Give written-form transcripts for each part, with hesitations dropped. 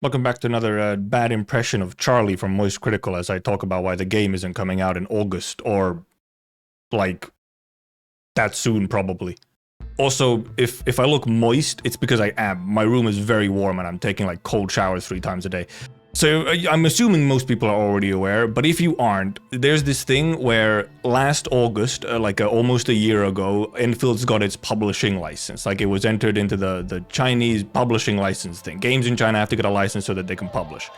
Welcome back to another bad impression of Charlie from Moist Critical as I talk about why the game isn't coming out in August or like that soon probably. Also, if I look moist, it's because I am. My room is very warm and I'm taking like cold showers 3 times a day. So I'm assuming most people are already aware, but if you aren't, there's this thing where last August, almost a year ago, Enfield's got its publishing license. Like it was entered into the Chinese publishing license thing. Games in China have to get a license so that they can publish.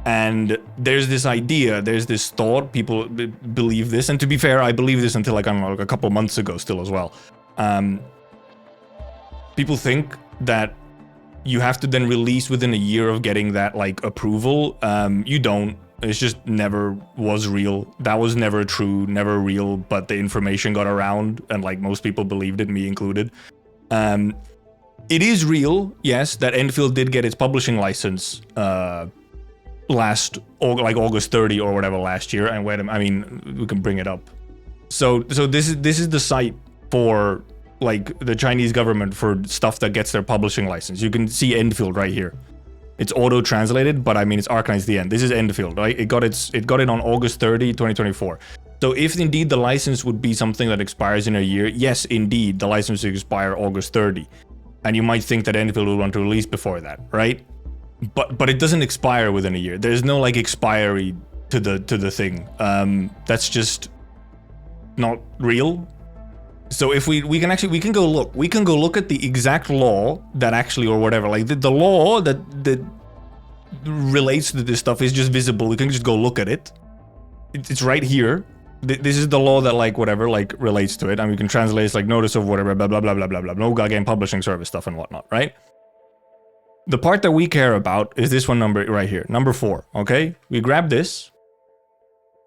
And there's this idea, there's this thought, people believe this, and to be fair, I believe this until like, I don't know, like a couple months ago still as well. People think that you have to then release within a year of getting that like approval. You don't. It's just never was real. That was never true, never real, but the information got around and like most people believed it, me included. It is real, yes, that Enfield did get its publishing license August 30 or whatever last year. And wait, I mean, we can bring it up. So this is the site for like the Chinese government for stuff that gets their publishing license. You can see Endfield right here. It's auto-translated, but I mean it's Arknights the End. This is Endfield, right? It got it on August 30, 2024. So if indeed the license would be something that expires in a year, yes, indeed, the license will expire August 30. And you might think that Endfield will want to release before that, right? But it doesn't expire within a year. There's no like expiry to the thing. That's just not real. So if we can go look at the exact law that actually, or whatever, like the law that relates to this stuff is just visible. We can just go look at it. It's right here. This is the law that like whatever like relates to it, and we can translate it like notice of whatever blah blah blah blah blah blah no game publishing service stuff and whatnot, right? The part that we care about is this one number right here, number 4. Okay, we grab this,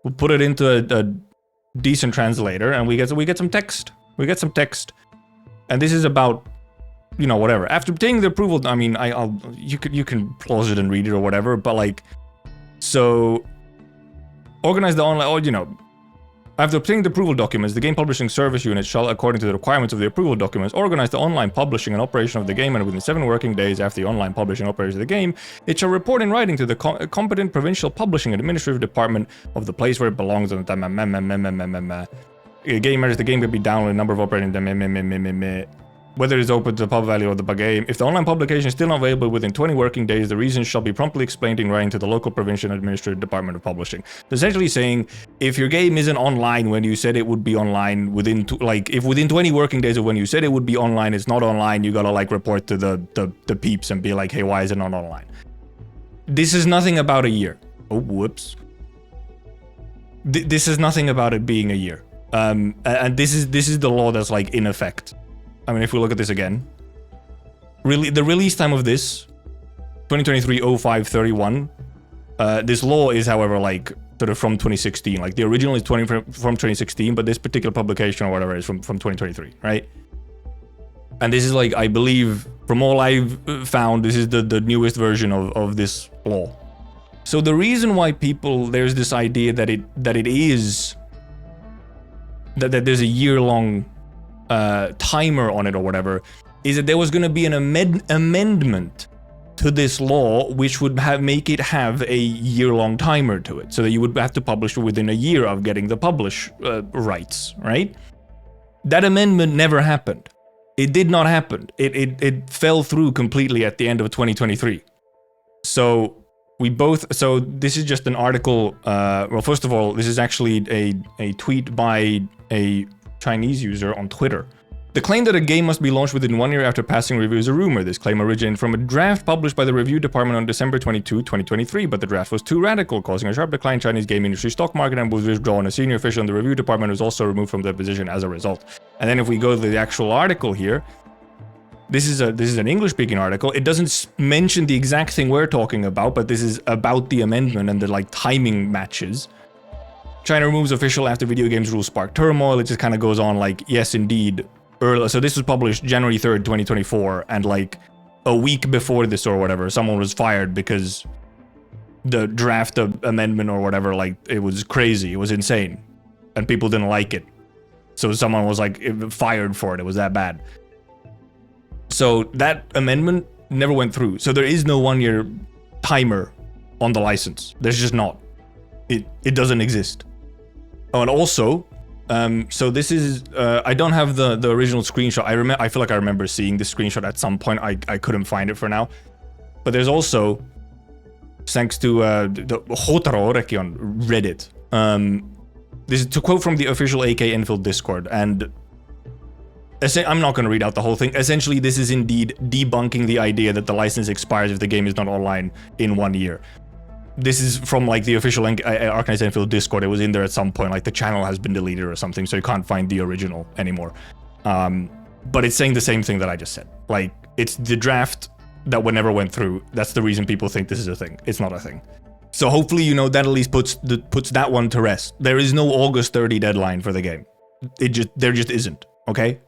we'll put it into a decent translator, and we get some text. We get some text, and this is about, you know, whatever. After obtaining the approval, I mean, you can pause it and read it or whatever, but like, so organize the online, or you know, after obtaining the approval documents, the game publishing service unit shall, according to the requirements of the approval documents, organize the online publishing and operation of the game, and within 7 working days after the online publishing operation of the game, it shall report in writing to the competent provincial publishing and administrative department of the place where it belongs on the game matters, the game can be downloaded, number of operating, whether it is open to the pub value of the game. If the online publication is still not available within 20 working days, the reasons shall be promptly explained in writing to the local provincial administrative department of publishing. Essentially saying, if your game isn't online when you said it would be online within, if within 20 working days of when you said it would be online, it's not online, you gotta like report to the peeps and be like, hey, why is it not online? This is nothing about a year. Oh, whoops. This is nothing about it being a year. And this is the law that's like in effect. I mean, if we look at this again, really, the release time of this, 2023-05-31. This law is, however, like sort of from 2016. Like the original is from 2016, but this particular publication or whatever is from 2023, right? And this is like, I believe, from all I've found, this is the newest version of this law. So the reason why there's this idea that there's a year-long timer on it or whatever, is that there was going to be an amendment to this law which would make it have a year-long timer to it, so that you would have to publish within a year of getting the publish rights, right? That amendment never happened. It did not happen. It fell through completely at the end of 2023. So this is just an article. Well, first of all, this is actually a tweet by a Chinese user on Twitter. The claim that a game must be launched within 1 year after passing review is a rumor. This claim originated from a draft published by the review department on December 22, 2023, but the draft was too radical, causing a sharp decline in Chinese game industry stock market, and was withdrawn. A senior official in the review department was also removed from their position as a result. And then if we go to the actual article here, this is an English-speaking article. It doesn't mention the exact thing we're talking about, but this is about the amendment and the like timing matches. China removes official after video games rules spark turmoil. It just kind of goes on like, yes, indeed. Early, so this was published January 3rd, 2024, and like a week before this or whatever, someone was fired because the draft amendment or whatever, like it was crazy, it was insane, and people didn't like it. So someone was like fired for it. It was that bad. So that amendment never went through. So there is no 1-year timer on the license. There's just not. It doesn't exist. Oh, and also, so this is, I don't have the original screenshot. I feel like I remember seeing this screenshot at some point. I couldn't find it for now. But there's also, thanks to the Hotaro Oreki on Reddit, this is to quote from the official AK Enfield Discord, and I'm not going to read out the whole thing. Essentially, this is indeed debunking the idea that the license expires if the game is not online in 1 year. This is from like the official Arknights Endfield Discord. It was in there at some point, like the channel has been deleted or something, so you can't find the original anymore. But it's saying the same thing that I just said. Like, it's the draft that never went through. That's the reason people think this is a thing. It's not a thing. So hopefully, you know, that at least puts that one to rest. There is no August 30 deadline for the game. There just isn't, okay?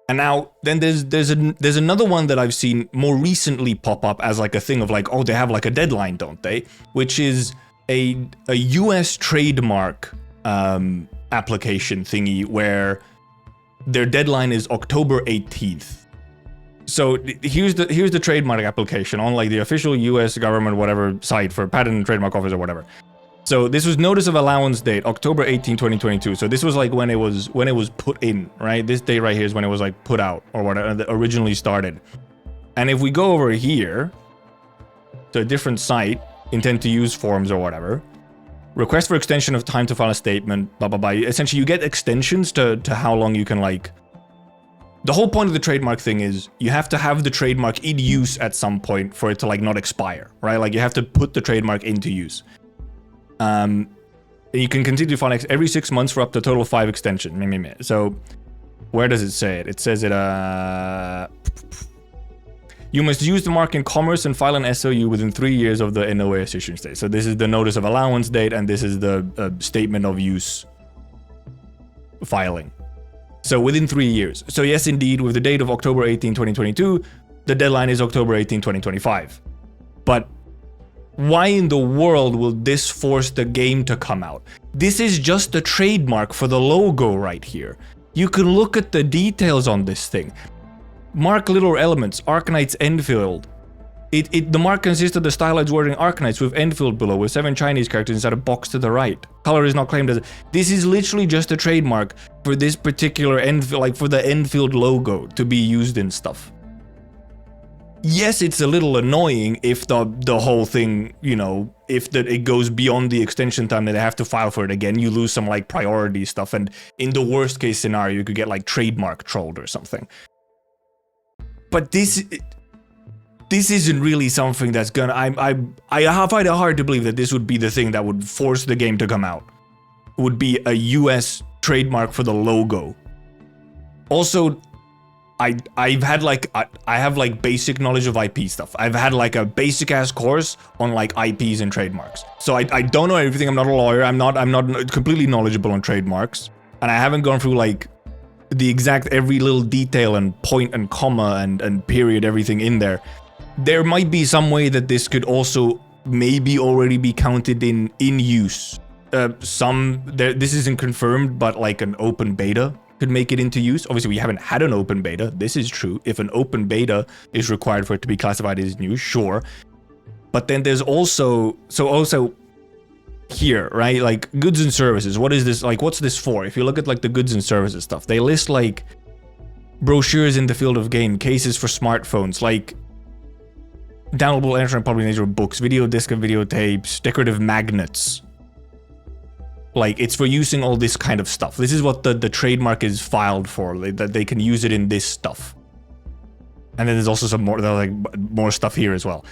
And now, then there's another one that I've seen more recently pop up as like a thing of like, oh, they have like a deadline, don't they? Which is a US trademark application thingy where their deadline is October 18th. So here's the trademark application on like the official US government whatever site for Patent and Trademark Office or whatever. So this was notice of allowance date, October 18, 2022. So this was like when it was put in, right? This date right here is when it was like put out or whatever, originally started. And if we go over here to a different site, intent to use forms or whatever, request for extension of time to file a statement, blah, blah, blah. Essentially, you get extensions to how long you can like... The whole point of the trademark thing is you have to have the trademark in use at some point for it to like not expire, right? Like you have to put the trademark into use. You can continue to file every 6 months for up to a total of 5 extension. So, where does it say it? It says it, you must use the mark in commerce and file an SOU within 3 years of the NOA issuance date. So this is the notice of allowance date, and this is the statement of use filing. So within 3 years. So yes, indeed, with the date of October 18, 2022, the deadline is October 18, 2025. But why in the world will this force the game to come out? This is just a trademark for the logo right here. You can look at the details on this thing. Mark little elements, Arknights Endfield. The mark consists of the stylized wording Arknights with Enfield below, with 7 Chinese characters inside a box to the right. Color is not claimed as... This is literally just a trademark for this particular Enfield, like for the Enfield logo to be used in stuff. Yes, it's a little annoying if the whole thing, you know, if it goes beyond the extension time that they have to file for it again, you lose some like priority stuff, and in the worst case scenario, you could get like trademark trolled or something. But this isn't really something that's gonna... I find it hard to believe that this would be the thing that would force the game to come out. It would be a US trademark for the logo. Also, I've had like I have like basic knowledge of IP stuff. I've had like a basic ass course on like IPs and trademarks. So I don't know everything. I'm not a lawyer. I'm not completely knowledgeable on trademarks, and I haven't gone through like the exact every little detail and point and comma and period, everything in there. There might be some way that this could also maybe already be counted in use. This isn't confirmed, but like an open beta could make it into use. Obviously, we haven't had an open beta. This is true. If an open beta is required for it to be classified as new, sure. But then there's also here, right? Like goods and services. What is this? Like, what's this for? If you look at like the goods and services stuff, they list like brochures in the field of game, cases for smartphones, like downloadable electronic public nature books, video disc and videotapes, decorative magnets. Like, it's for using all this kind of stuff. This is what the trademark is filed for, that they can use it in this stuff. And then there's also some more, like, more stuff here as well.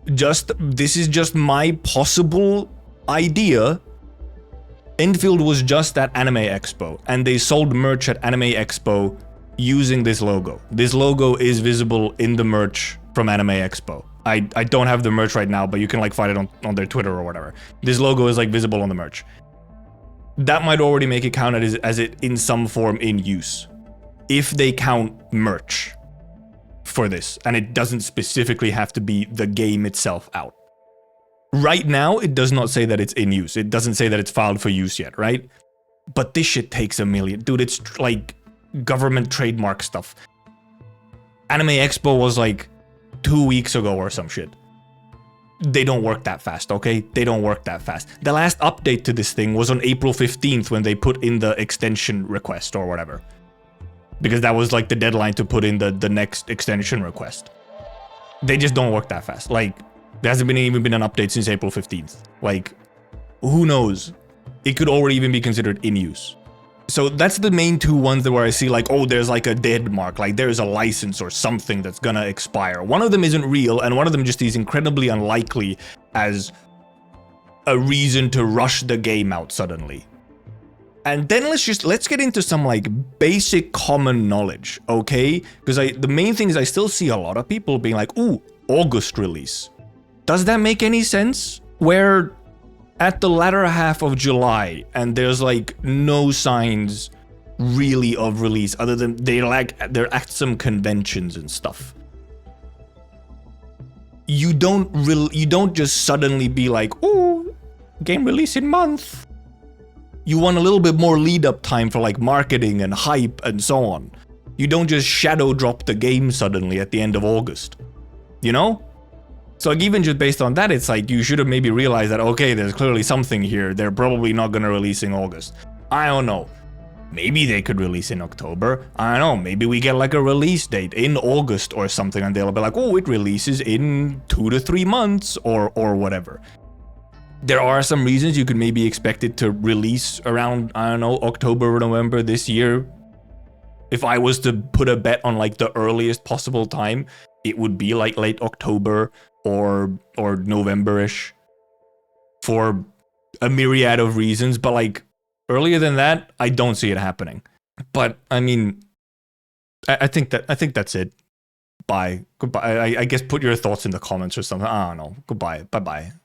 This is just my possible idea. Enfield was just at Anime Expo, and they sold merch at Anime Expo using this logo. This logo is visible in the merch from Anime Expo. I don't have the merch right now, but you can like find it on their Twitter or whatever. This logo is like visible on the merch. That might already make it count as it in some form in use. If they count merch for this, and it doesn't specifically have to be the game itself out. Right now, it does not say that it's in use. It doesn't say that it's filed for use yet, right? But this shit takes a million. Dude, it's like government trademark stuff. Anime Expo was like 2 weeks ago or some shit. They don't work that fast, okay? They don't work that fast. The last update to this thing was on April 15th when they put in the extension request or whatever. Because that was like the deadline to put in the next extension request. They just don't work that fast. Like, there hasn't even been an update since April 15th. Like, who knows? It could already even be considered in use. So that's the main two ones where I see like, oh, there's like a dead mark, like there's a license or something that's gonna expire. One of them isn't real, and one of them just is incredibly unlikely as a reason to rush the game out suddenly. And then let's get into some like basic common knowledge, okay? Because the main thing is I still see a lot of people being like, ooh, August release. Does that make any sense? Where at the latter half of July, and there's like no signs really of release other than they're at some conventions and stuff. You don't just suddenly be like, "Ooh, game release in month." You want a little bit more lead up time for like marketing and hype and so on. You don't just shadow drop the game suddenly at the end of August. You know? So like even just based on that, it's like you should have maybe realized that, okay, there's clearly something here. They're probably not going to release in August. I don't know. Maybe they could release in October. I don't know. Maybe we get like a release date in August or something and they'll be like, oh, it releases in 2 to 3 months or whatever. There are some reasons you could maybe expect it to release around, I don't know, October or November this year. If I was to put a bet on like the earliest possible time, it would be like late October or November-ish for a myriad of reasons, but like earlier than that, I don't see it happening. But I mean, I think that's it. Bye. Goodbye. I guess put your thoughts in the comments or something. I don't know. Goodbye. Bye-bye.